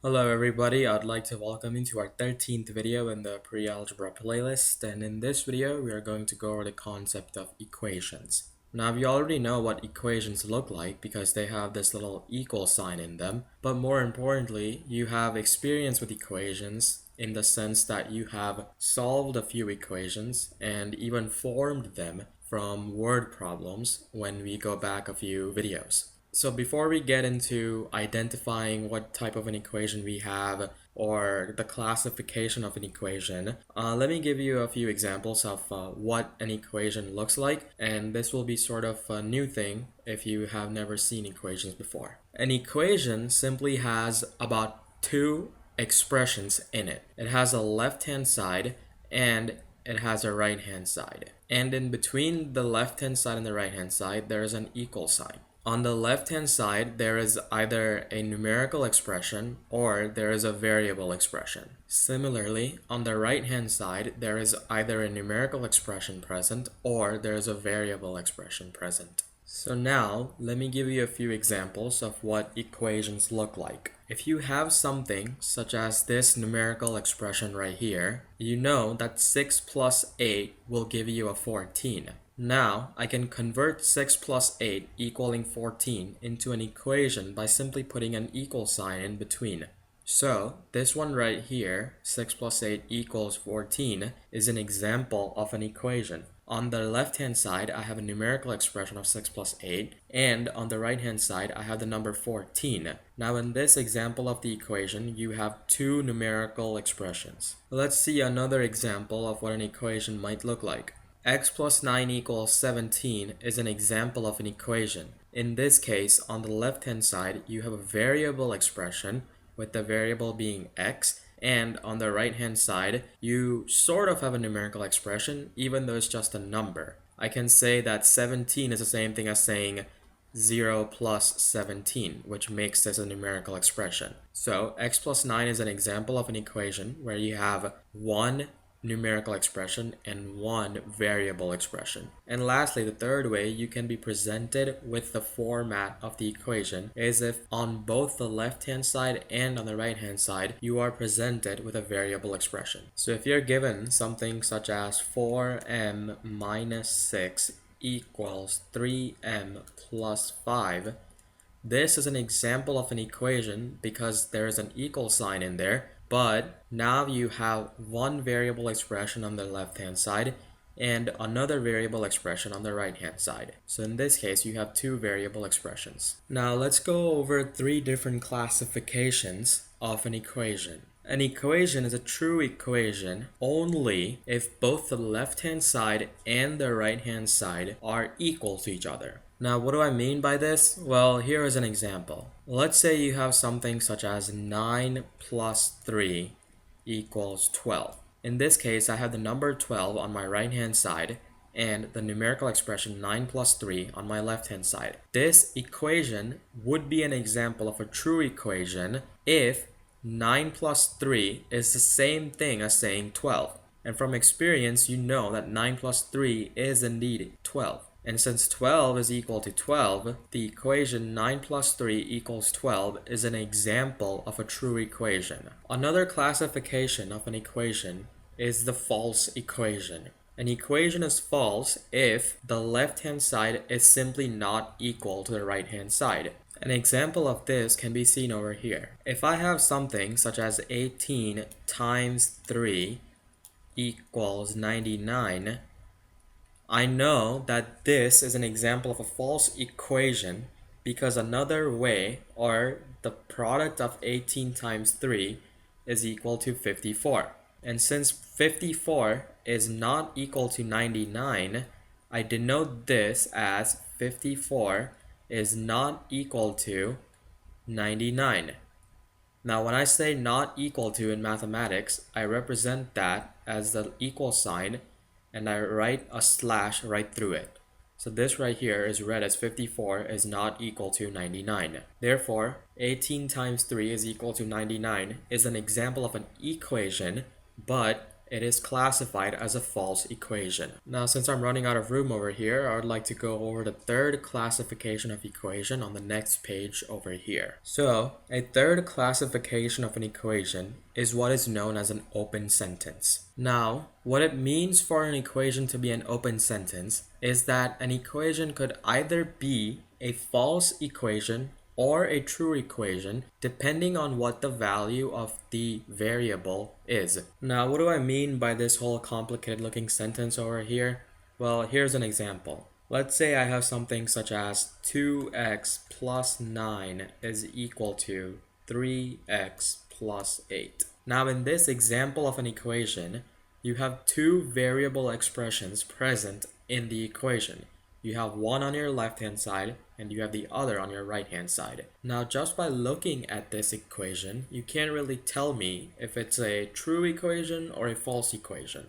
Hello everybody, I'd like to welcome you to our 13th video in the pre-algebra playlist, and in this video we are going to go over the concept of equations. Now you already know what equations look like because they have this little equal sign in them, but more importantly you have experience with equations in the sense that you have solved a few equations and even formed them from word problems when we go back a few videos. So before we get into identifying what type of an equation we have or the classification of an equation, let me give you a few examples of what an equation looks like, and this will be sort of a new thing if you have never seen equations before. An equation simply has about two expressions in it. It has a left-hand side and it has a right-hand side. And in between the left-hand side and the right-hand side, there is an equal sign. On the left-hand side, there is either a numerical expression or there is a variable expression. Similarly, on the right-hand side, there is either a numerical expression present or there is a variable expression present. So now, let me give you a few examples of what equations look like. If you have something such as this numerical expression right here, you know that 6 plus 8 will give you a 14. Now, I can convert 6 plus 8 equaling 14 into an equation by simply putting an equal sign in between. So, this one right here, 6 plus 8 equals 14, is an example of an equation. On the left-hand side, I have a numerical expression of 6 plus 8, and on the right-hand side, I have the number 14. Now, in this example of the equation, you have two numerical expressions. Let's see another example of what an equation might look like. X plus 9 equals 17 is an example of an equation. In this case, on the left-hand side, you have a variable expression with the variable being x, and on the right-hand side, you sort of have a numerical expression, even though it's just a number. I can say that 17 is the same thing as saying 0 plus 17, which makes this a numerical expression. So x plus 9 is an example of an equation where you have one numerical expression and one variable expression. And lastly, the third way you can be presented with the format of the equation is if on both the left hand side and on the right hand side you are presented with a variable expression. So if you're given something such as 4m minus 6 equals 3m plus 5, this is an example of an equation because there is an equal sign in there, but now you have one variable expression on the left-hand side and another variable expression on the right-hand side. So in this case, you have two variable expressions. Now let's go over three different classifications of an equation. An equation is a true equation only if both the left-hand side and the right-hand side are equal to each other. Now, what do I mean by this? Well, here is an example. Let's say you have something such as 9 plus 3 equals 12. In this case, I have the number 12 on my right-hand side and the numerical expression 9 plus 3 on my left-hand side. This equation would be an example of a true equation if 9 plus 3 is the same thing as saying 12. And from experience, you know that 9 plus 3 is indeed 12. And since 12 is equal to 12, the equation 9 plus 3 equals 12 is an example of a true equation. Another classification of an equation is the false equation. An equation is false if the left-hand side is simply not equal to the right-hand side. An example of this can be seen over here. If I have something such as 18 times 3 equals 99, I know that this is an example of a false equation because another way, or the product of 18 times 3, is equal to 54. And since 54 is not equal to 99, I denote this as 54 is not equal to 99. Now, when I say not equal to in mathematics, I represent that as the equal sign and I write a slash right through it. So this right here is read as 54 is not equal to 99. Therefore, 18 times 3 is equal to 99 is an example of an equation, but it is classified as a false equation. Now, since I'm running out of room over here, I would like to go over the third classification of equation on the next page over here. So, a third classification of an equation is what is known as an open sentence. Now, what it means for an equation to be an open sentence is that an equation could either be a false equation or a true equation depending on what the value of the variable is. Now, what do I mean by this whole complicated looking sentence over here? Well, here's an example. Let's say I have something such as 2x plus 9 is equal to 3x plus 8. Now, in this example of an equation, you have two variable expressions present in the equation. You have one on your left hand side and you have the other on your right hand side. Now, just by looking at this equation, you can't really tell me if it's a true equation or a false equation.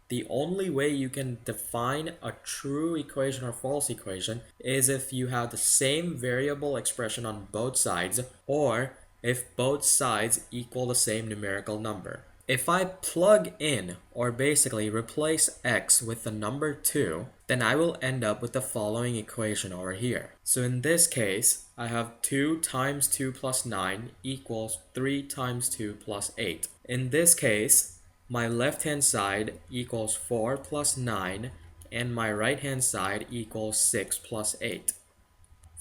The only way you can define a true equation or false equation is if you have the same variable expression on both sides, or if both sides equal the same numerical number. If I plug in, or basically replace x with the number 2, then I will end up with the following equation over here. So in this case, I have 2 times 2 plus 9 equals 3 times 2 plus 8. In this case, my left hand side equals 4 plus 9, and my right hand side equals 6 plus 8.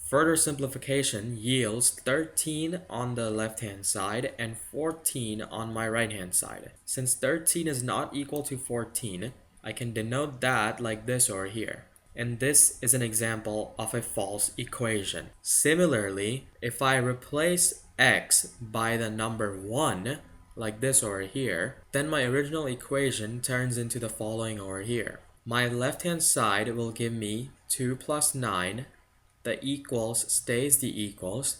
Further simplification yields 13 on the left hand side and 14 on my right hand side. Since 13 is not equal to 14, I can denote that like this over here. And this is an example of a false equation. Similarly, if I replace x by the number 1, like this over here, then my original equation turns into the following over here. My left hand side will give me 2 plus 9, the equals stays the equals,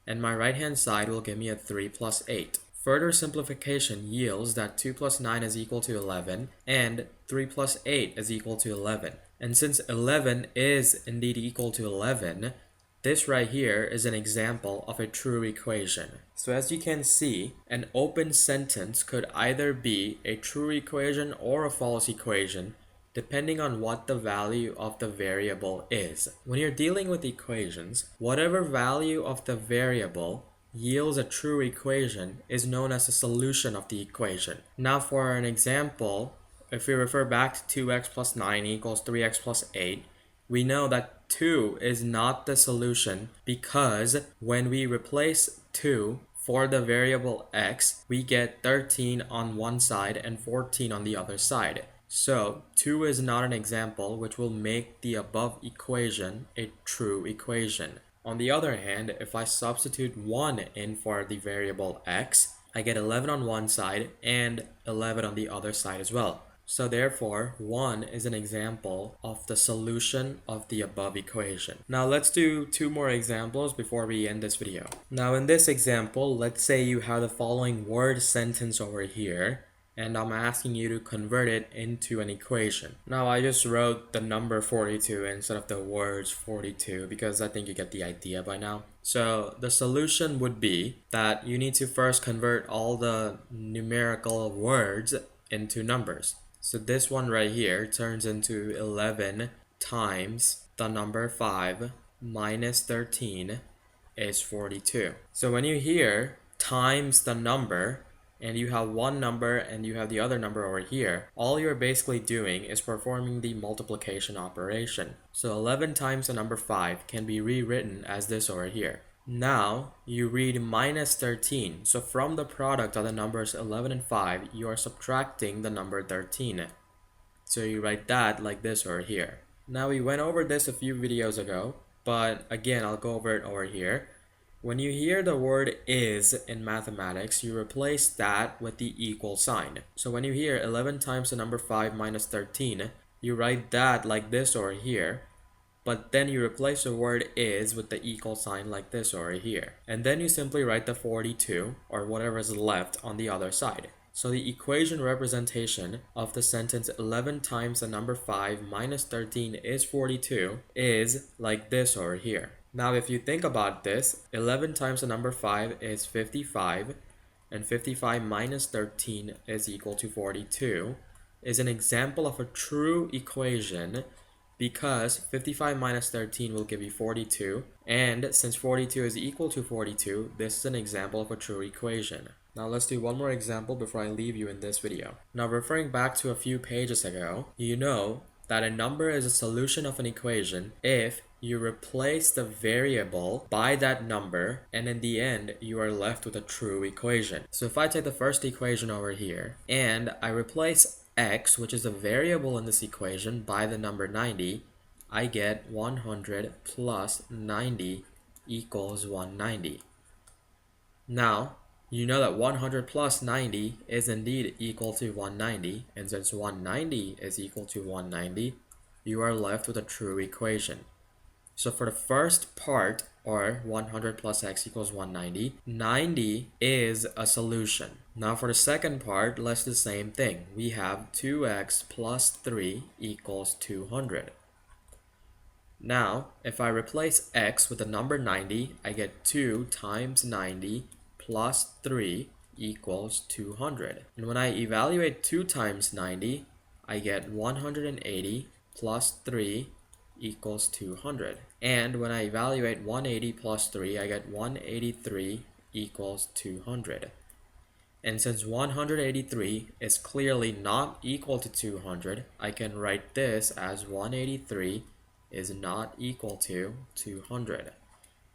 and my right hand side will give me a 3 plus 8. Further simplification yields that 2 plus 9 is equal to 11, and 3 plus 8 is equal to 11. And since 11 is indeed equal to 11, this right here is an example of a true equation. So as you can see, an open sentence could either be a true equation or a false equation, depending on what the value of the variable is. When you're dealing with equations, whatever value of the variable yields a true equation is known as the solution of the equation. Now for an example, if we refer back to 2x plus 9 equals 3x plus 8, we know that 2 is not the solution because when we replace 2 for the variable x, we get 13 on one side and 14 on the other side. So 2 is not an example which will make the above equation a true equation. On the other hand, if I substitute 1 in for the variable x, I get 11 on one side and 11 on the other side as well. So therefore, 1 is an example of the solution of the above equation. Now let's do 2 more examples before we end this video. Now in this example, let's say you have the following word sentence over here, and I'm asking you to convert it into an equation. Now I just wrote the number 42 instead of the words 42 because I think you get the idea by now. So the solution would be that you need to first convert all the numerical words into numbers. So this one right here turns into 11 times the number 5 minus 13 is 42. So when you hear times the number, and you have one number and you have the other number over here, all you're basically doing is performing the multiplication operation. So 11 times the number 5 can be rewritten as this over here. Now you read minus 13. So from the product of the numbers 11 and 5, you are subtracting the number 13. So you write that like this over here. Now we went over this a few videos ago, but again I'll go over it over here. When you hear the word is in mathematics, you replace that with the equal sign. So when you hear 11 times the number 5 minus 13, you write that like this over here, but then you replace the word is with the equal sign like this over here. And then you simply write the 42 or whatever is left on the other side. So the equation representation of the sentence 11 times the number 5 minus 13 is 42 is like this over here. Now if you think about this, 11 times the number 5 is 55, and 55 minus 13 is equal to 42 is an example of a true equation because 55 minus 13 will give you 42, and since 42 is equal to 42, this is an example of a true equation. Now let's do one more example before I leave you in this video. Now referring back to a few pages ago, you know that a number is a solution of an equation if you replace the variable by that number, and in the end you are left with a true equation. So if I take the first equation over here and I replace x, which is a variable in this equation, by the number 90, I get 100 plus 90 equals 190. Now, you know that 100 plus 90 is indeed equal to 190, and since 190 is equal to 190, you are left with a true equation. So for the first part, or 100 plus x equals 190, 90 is a solution. Now for the second part, let's do the same thing. We have 2x plus 3 equals 200. Now, if I replace x with the number 90, I get 2 times 90 plus 3 equals 200. And when I evaluate 2 times 90, I get 180 plus 3 equals 200. And when I evaluate 180 plus 3, I get 183 equals 200. And since 183 is clearly not equal to 200, I can write this as 183 is not equal to 200.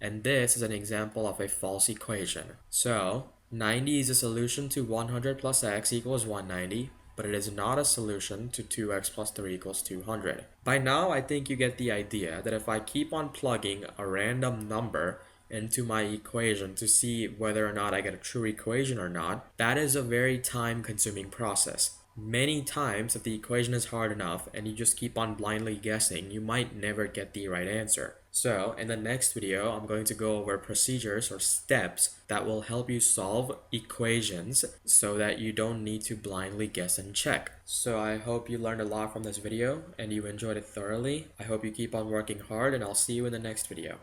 And this is an example of a false equation. So 90 is a solution to 100 plus x equals 190, but it is not a solution to 2x plus 3 equals 200. By now, I think you get the idea that if I keep on plugging a random number into my equation to see whether or not I get a true equation or not, that is a very time-consuming process. Many times, if the equation is hard enough and you just keep on blindly guessing, you might never get the right answer. So, in the next video, I'm going to go over procedures or steps that will help you solve equations so that you don't need to blindly guess and check. So I hope you learned a lot from this video and you enjoyed it thoroughly. I hope you keep on working hard, and I'll see you in the next video.